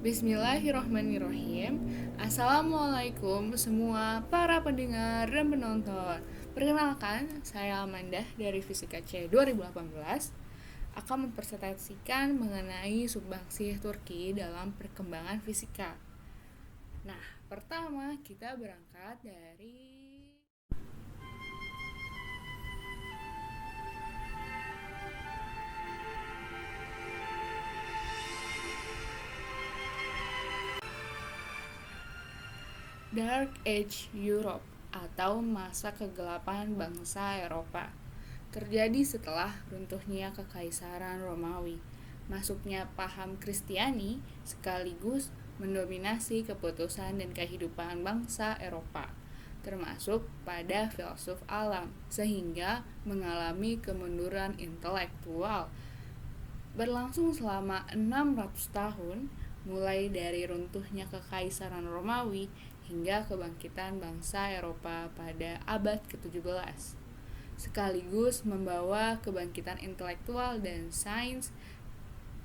Bismillahirrohmanirrohim. Assalamualaikum semua para pendengar dan penonton. Perkenalkan, saya Amanda dari Fisika C 2018 akan mempresentasikan mengenai sumbangsih Turki dalam perkembangan fisika. Nah, pertama kita berangkat dari Dark Age Europe atau masa kegelapan bangsa Eropa. Terjadi setelah runtuhnya Kekaisaran Romawi, masuknya paham Kristiani sekaligus mendominasi keputusan dan kehidupan bangsa Eropa, termasuk pada filsuf alam, sehingga mengalami kemunduran intelektual. Berlangsung selama 600 tahun, mulai dari runtuhnya Kekaisaran Romawi hingga kebangkitan bangsa Eropa pada abad ke-17, sekaligus membawa kebangkitan intelektual dan sains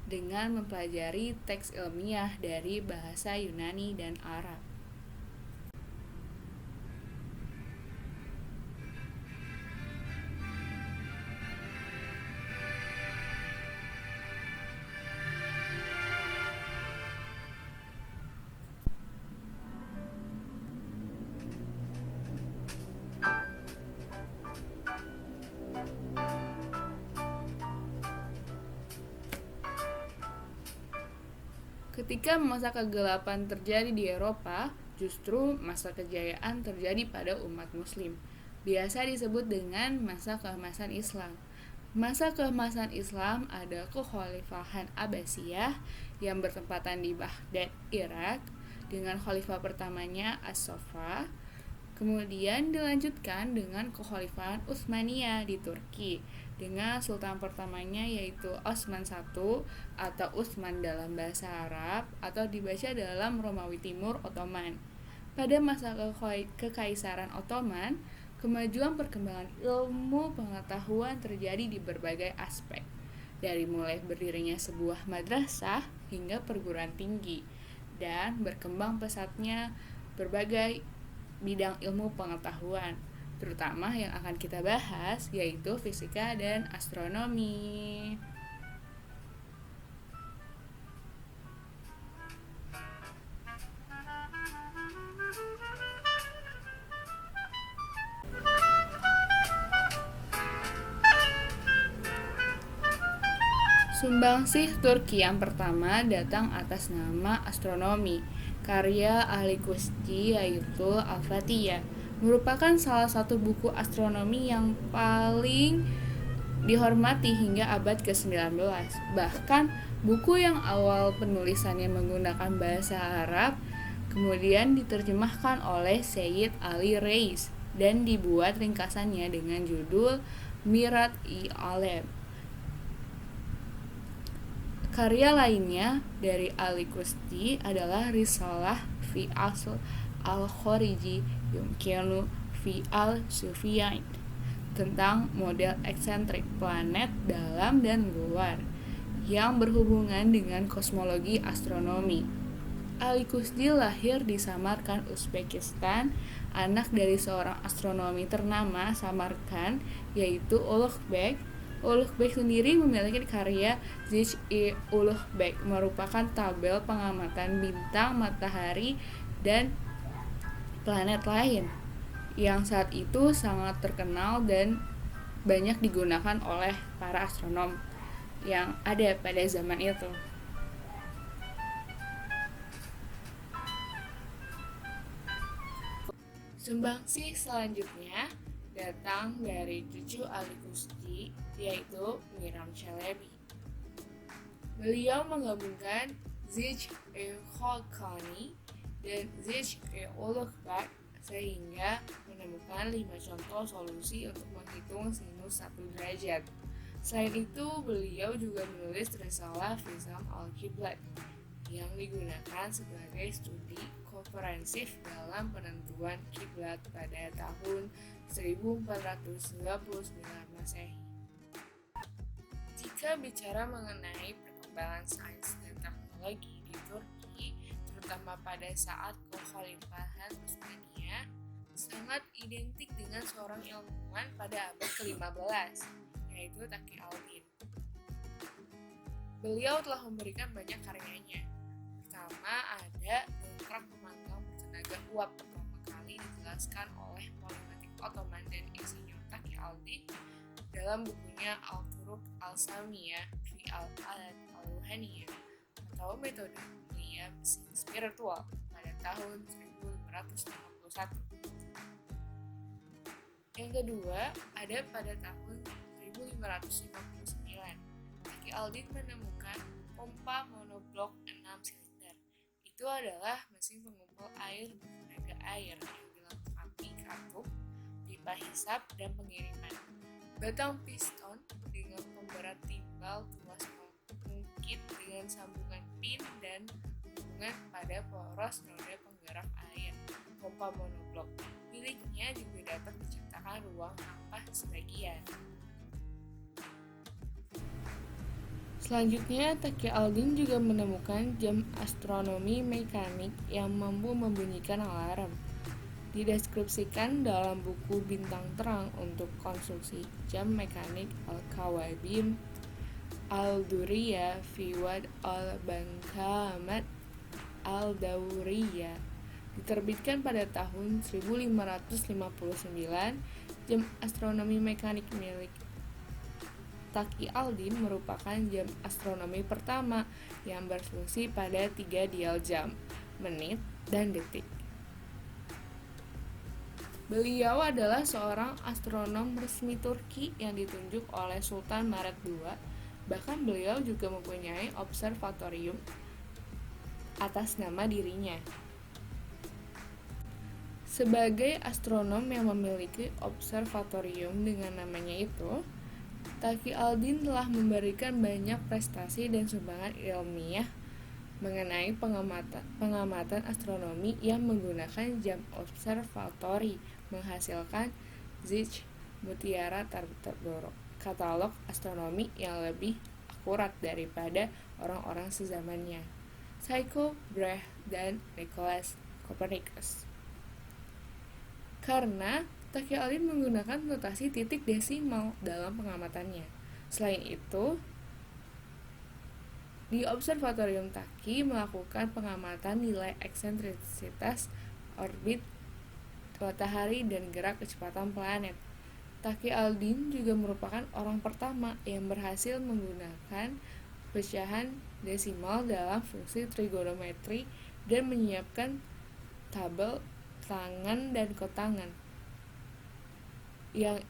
dengan mempelajari teks ilmiah dari bahasa Yunani dan Arab. Ketika masa kegelapan terjadi di Eropa, justru masa kejayaan terjadi pada umat muslim. Biasa disebut dengan masa keemasan Islam. Masa keemasan Islam ada kekhalifahan Abbasiyah yang bertempatan di Baghdad, Irak, dengan khalifah pertamanya As-Saffah. Kemudian dilanjutkan dengan kekhalifahan Utsmaniyah di Turki dengan sultan pertamanya yaitu Osman I atau Utsman dalam bahasa Arab atau dibaca dalam Romawi Timur Ottoman. Pada masa Kekaisaran Ottoman, kemajuan perkembangan ilmu pengetahuan terjadi di berbagai aspek, dari mulai berdirinya sebuah madrasah hingga perguruan tinggi, dan berkembang pesatnya berbagai bidang ilmu pengetahuan, terutama yang akan kita bahas yaitu fisika dan astronomi. Sumbangsih Turki yang pertama datang atas nama astronomi, karya ahli Kusti yaitu Al-Fatihah, merupakan salah satu buku astronomi yang paling dihormati hingga abad ke-19. Bahkan buku yang awal penulisannya menggunakan bahasa Arab kemudian diterjemahkan oleh Sayyid Ali Reis dan dibuat ringkasannya dengan judul Mirat-i-Alam. Karya lainnya dari Ali Kusti adalah Risalah fi Asl al-Khariji Yumkinu fi al-Sufiyain, tentang model eksentrik planet dalam dan luar yang berhubungan dengan kosmologi astronomi. Ali Kusti lahir di Samarkand, Uzbekistan, anak dari seorang astronomi ternama Samarkand yaitu Ulugh Beg. Ulugh Beg sendiri memiliki karya Zich-i-Ulugh Beg, merupakan tabel pengamatan bintang, matahari, dan planet lain yang saat itu sangat terkenal dan banyak digunakan oleh para astronom yang ada pada zaman itu. Sumbangsih selanjutnya datang dari cucu Ali Kusti yaitu Miram Chelebi. Beliau menggabungkan Zich-i-Khalqani dan Zich-i-Ulugh Beg sehingga menemukan 5 contoh solusi untuk menghitung sinus 1 derajat. Selain itu, beliau juga menulis Risalah Fisam al-Qiblat yang digunakan sebagai studi komprehensif dalam penentuan kiblat pada tahun 1499 Masehi. Jika bicara mengenai perkembangan sains dan teknologi di Turki, pada saat kekhalifahan Utsmaniyah sangat identik dengan seorang ilmuwan pada abad ke-15, yaitu Taqiyuddin. Beliau telah memberikan banyak karyanya. Pertama ada dongkrak pemantau bertenaga uap, pertama kali dijelaskan oleh polimatik Ottoman dan insinyur Taqiyuddin dalam bukunya Al-Turuq Al-Samiyah fi Al-Alat Al-Ruhaniyah atau metode dunia mesin spiritual pada tahun 1551. Yang kedua ada pada tahun 1559. Taqiyuddin menemukan pompa monoblok 6 silinder. Itu adalah mesin pengumpul air bertenaga air yang dilengkapi katup, pipa hisap, dan pengiriman. Batang piston dengan pemberat timbal tuas mengungkit dengan sambungan pin dan hubungan pada poros roda penggerak air. Pompa monoblok miliknya juga dapat menciptakan ruang hampa sebagian. Selanjutnya, Taqiyuddin juga menemukan jam astronomi mekanik yang mampu membunyikan alarm. Dideskripsikan dalam buku Bintang Terang untuk konstruksi jam mekanik Al-Kawabim Al-Duriyah fi Wad Al-Bankamat Al-Dawriyah. Diterbitkan pada tahun 1559, jam astronomi mekanik milik Taqiyuddin merupakan jam astronomi pertama yang berfungsi pada 3 dial jam, menit, dan detik. Beliau adalah seorang astronom resmi Turki yang ditunjuk oleh Sultan Mehmed II. Bahkan beliau juga mempunyai observatorium atas nama dirinya. Sebagai astronom yang memiliki observatorium dengan namanya itu, Taqiyuddin telah memberikan banyak prestasi dan sumbangan ilmiah mengenai pengamatan astronomi yang menggunakan jam observatory, menghasilkan Zich Mutiara Tarboro, katalog astronomi yang lebih akurat daripada orang-orang sezamannya, Tycho Brahe dan Nicolaus Copernicus. Karena Taqiyuddin menggunakan notasi titik desimal dalam pengamatannya. Selain itu, di Observatorium Taqi melakukan pengamatan nilai eksentrisitas orbit matahari dan gerak kecepatan planet. Taqiyuddin juga merupakan orang pertama yang berhasil menggunakan pecahan desimal dalam fungsi trigonometri dan menyiapkan tabel tangan dan kotangan yang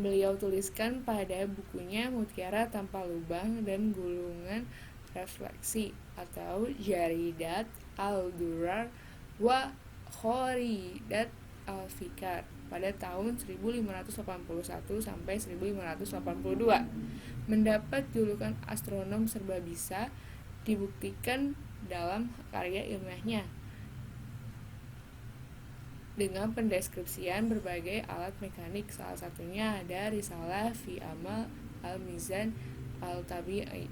beliau tuliskan pada bukunya Mutiara Tanpa Lubang dan Gulungan Refleksi atau Jaridat Al-Durar wa Khoridat Al-Fikar pada tahun 1581 sampai 1582. Mendapat julukan astronom serba bisa dibuktikan dalam karya ilmiahnya dengan pendeskripsian berbagai alat mekanik. Salah satunya ada Risalah fi Amal Al-Mizan Al-Tabi'i,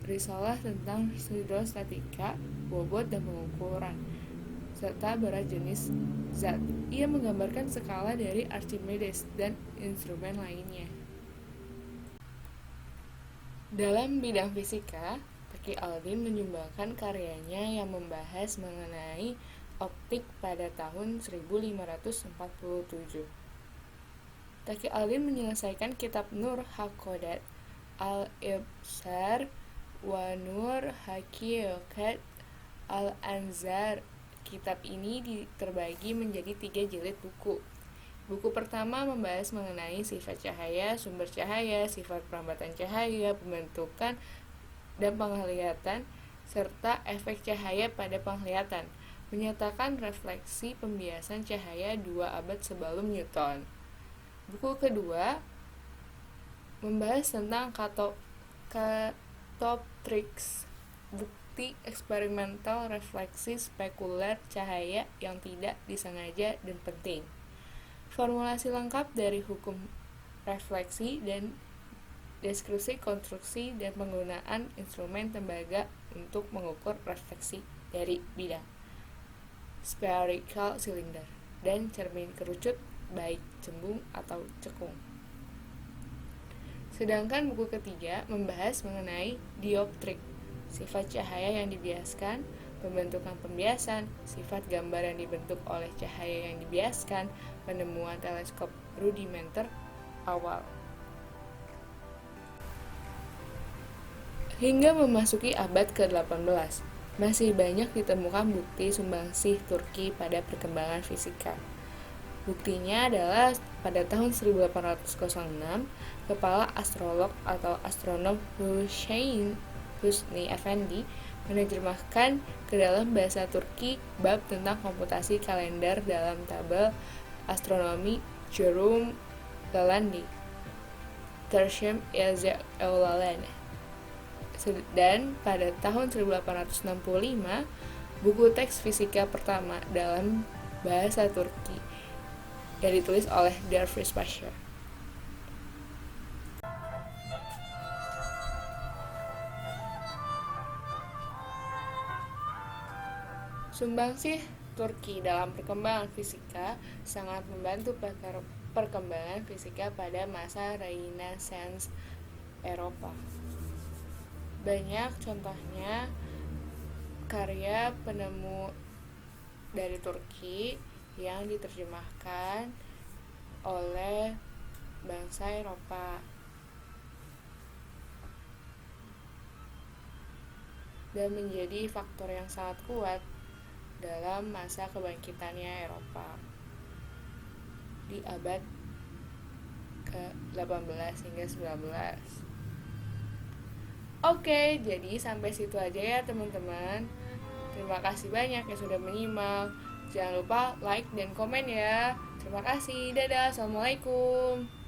risalah tentang hidrostatika, bobot dan pengukuran, serta berat jenis zat. Ia menggambarkan skala dari Archimedes dan instrumen lainnya. Dalam bidang fisika, Taqiyuddin menyumbangkan karyanya yang membahas mengenai optik pada tahun 1547. Taqiyuddin menyelesaikan kitab Nur Haqqadat Al-Ibsar wa Nur Haqiqat Al-Anzar. Kitab ini terbagi menjadi 3 jilid buku. Buku pertama membahas mengenai sifat cahaya, sumber cahaya, sifat perambatan cahaya, pembentukan dan penglihatan, serta efek cahaya pada penglihatan. Menyatakan refleksi pembiasan cahaya 2 abad sebelum Newton. Buku kedua membahas tentang catoptrics, bukti eksperimental refleksi spekuler cahaya yang tidak disengaja dan penting. Formulasi lengkap dari hukum refleksi dan deskripsi konstruksi dan penggunaan instrumen tembaga untuk mengukur refleksi dari bidang. spherical cylinder, dan cermin kerucut baik cembung atau cekung. Sedangkan buku ketiga membahas mengenai dioptrik, sifat cahaya yang dibiaskan, pembentukan pembiasan, sifat gambar yang dibentuk oleh cahaya yang dibiaskan, penemuan teleskop rudimenter awal. Hingga memasuki abad ke-18, masih banyak ditemukan bukti sumbangsih Turki pada perkembangan fisika. Buktinya adalah pada tahun 1806, kepala astrolog atau astronom Hüseyin Husni Efendi menerjemahkan ke dalam bahasa Turki bab tentang komputasi kalender dalam tabel astronomi Jerome Lalandi, Tertium Eulalan. Dan pada tahun 1865, buku teks fisika pertama dalam bahasa Turki yang ditulis oleh Dervish Pasha. Sumbangsih Turki dalam perkembangan fisika sangat membantu perkembangan fisika pada masa Renaissance Eropa. Banyak contohnya karya penemu dari Turki yang diterjemahkan oleh bangsa Eropa dan menjadi faktor yang sangat kuat dalam masa kebangkitannya Eropa di abad ke-18 hingga 19. Oke, jadi sampai situ aja ya teman-teman. Terima kasih banyak yang sudah menyimak. Jangan lupa like dan komen ya. Terima kasih. Dadah. Assalamualaikum.